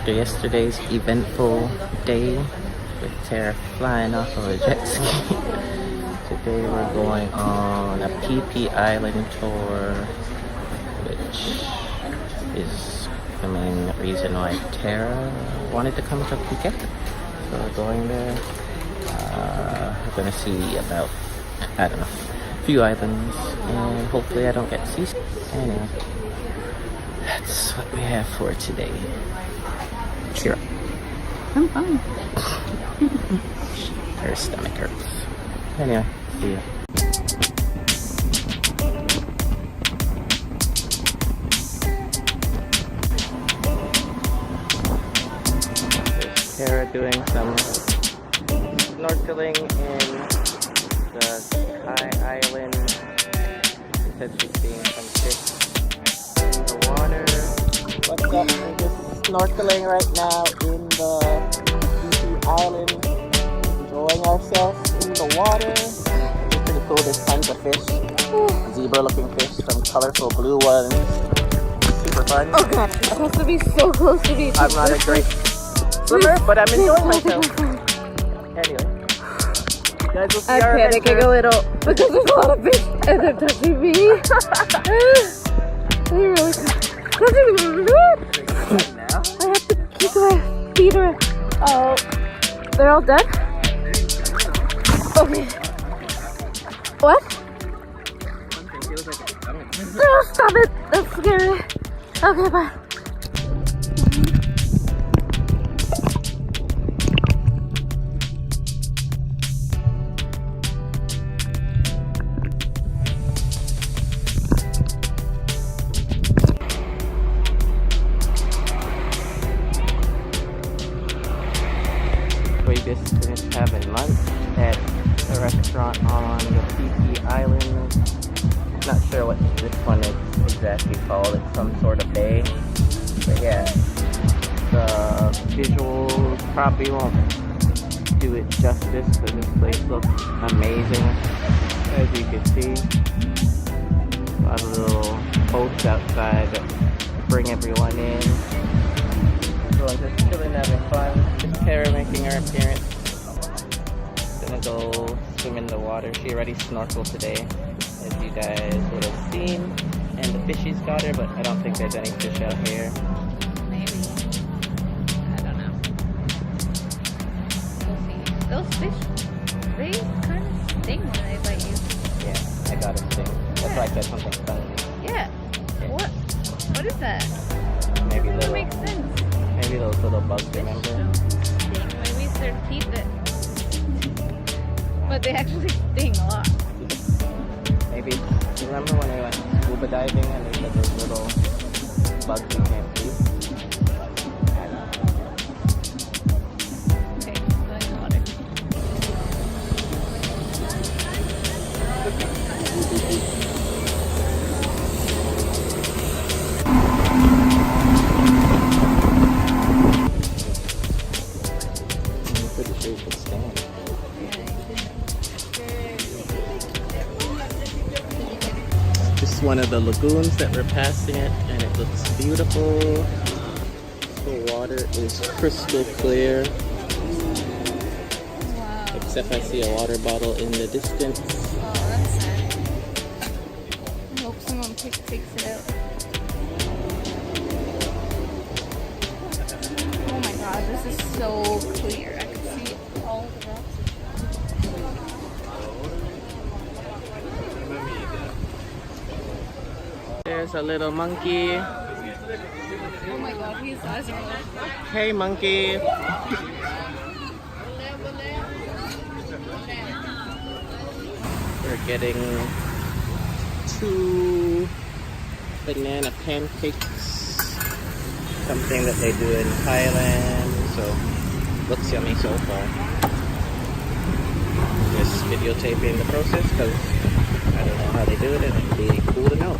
after yesterday's eventful day with Tara flying off of a jet ski. Today we're going on a Phi Phi Island Tour, which is the main reason why Tara wanted to come to Phuket. So we're going there. We're gonna see about, I don't know, a few islands, and hopefully I don't get seasick. Anyway, that's what we have for today. Cheer up. I'm fine. Her stomach hurts. Anyway, see ya. There's Tara doing some snorkeling in the Thai island. She said she's seeing some fish in the water. What's up? We're just snorkeling right now in the Phi Phi Island, enjoying ourselves in the water. It's pretty cool. There's tons of fish, zebra-looking fish, some colorful blue ones. Super fun. Oh god, it's supposed to be so close to me. I'm not a great swimmer, but I'm enjoying myself. Anyway, you guys will see our I'm panicking a little because there's a lot of fish and they're touching me. They're really touching me. now. I have to keep my feet around. Oh, they're all done? Okay. What? Oh, stop it. That's scary. Okay, bye. We just finished having lunch at a restaurant on the Phi Phi Island. Not sure what this one is exactly called. It's some sort of bay. But yeah, the visuals probably won't do it justice because this place looks amazing. As you can see, a lot of little boats outside that bring everyone in. So I'm just chilling, having fun. Just Tara making her appearance. Gonna go swim in the water. She already snorkeled today, as you guys would have seen. And the fishies got her, but I don't think there's any fish out here. Maybe. I don't know. We'll see. Those fish, they kind of sting when they bite you. Yeah, I got a sting. That's why I said something stung me. Yeah. Yeah. What is that? Maybe That little, makes sense. maybe those little bugs, remember? Sting. Maybe it's their teeth that. But they actually sting a lot. Maybe, remember when we went scuba diving and they said those little bugs you can't see? I don't know. Okay, go in the water. I'm pretty sure you could stand. This is one of the lagoons that we're passing it, and it looks beautiful. The water is crystal clear, Wow. except I see a water bottle in the distance. Oh, that's sad. I hope someone takes it out. Oh my god, this is so clear. I can see all the rocks. There's a little monkey. Oh my god, his eyes are like... Hey monkey! We're getting 2 banana pancakes. Something that they do in Thailand. So, looks yummy so far. Just videotaping the process because I don't know how they do it and it'd be cool to know.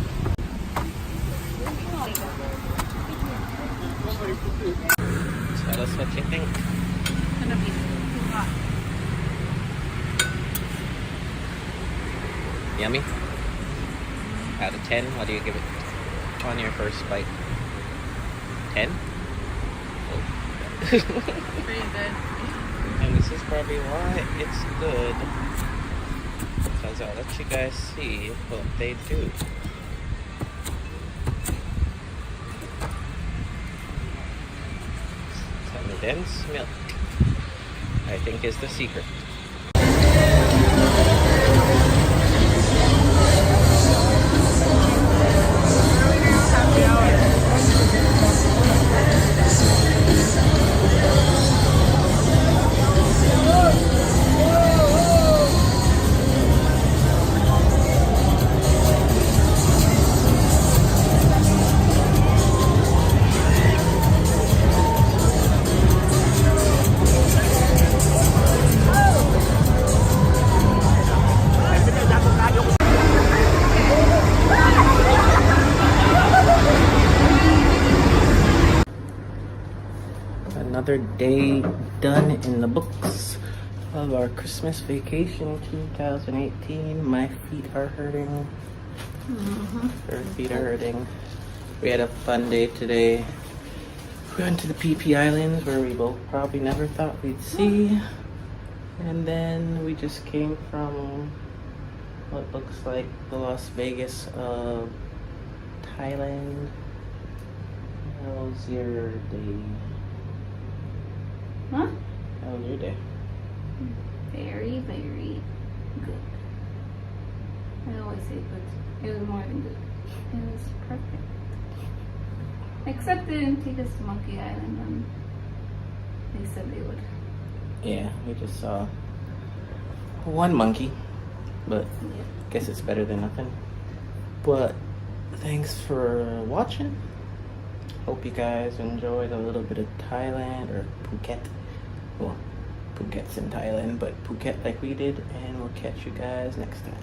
Tell us what you think. It's gonna be too hot. Yummy? Out of 10, what do you give it on your first bite? 10? Oh. Pretty good. And this is probably why it's good. Because I'll let you guys see what they do. Condensed milk, I think, is the secret. Another day done in the books of our Christmas vacation 2018. My feet are hurting. Her feet are hurting. We had a fun day today. We went to the Phi Phi Islands, where we both probably never thought we'd see. And then we just came from what looks like the Las Vegas of Thailand. How was your day? Huh? How was your day? Very, very good. I always say good. It was more than good. It was perfect. Except they didn't take us to Monkey Island and they said they would. Yeah, we just saw one monkey, but Yeah. guess it's better than nothing. But thanks for watching. Hope you guys enjoyed a little bit of Thailand, or Phuket. Well, Phuket's in Thailand, but Phuket like we did, and we'll catch you guys next time.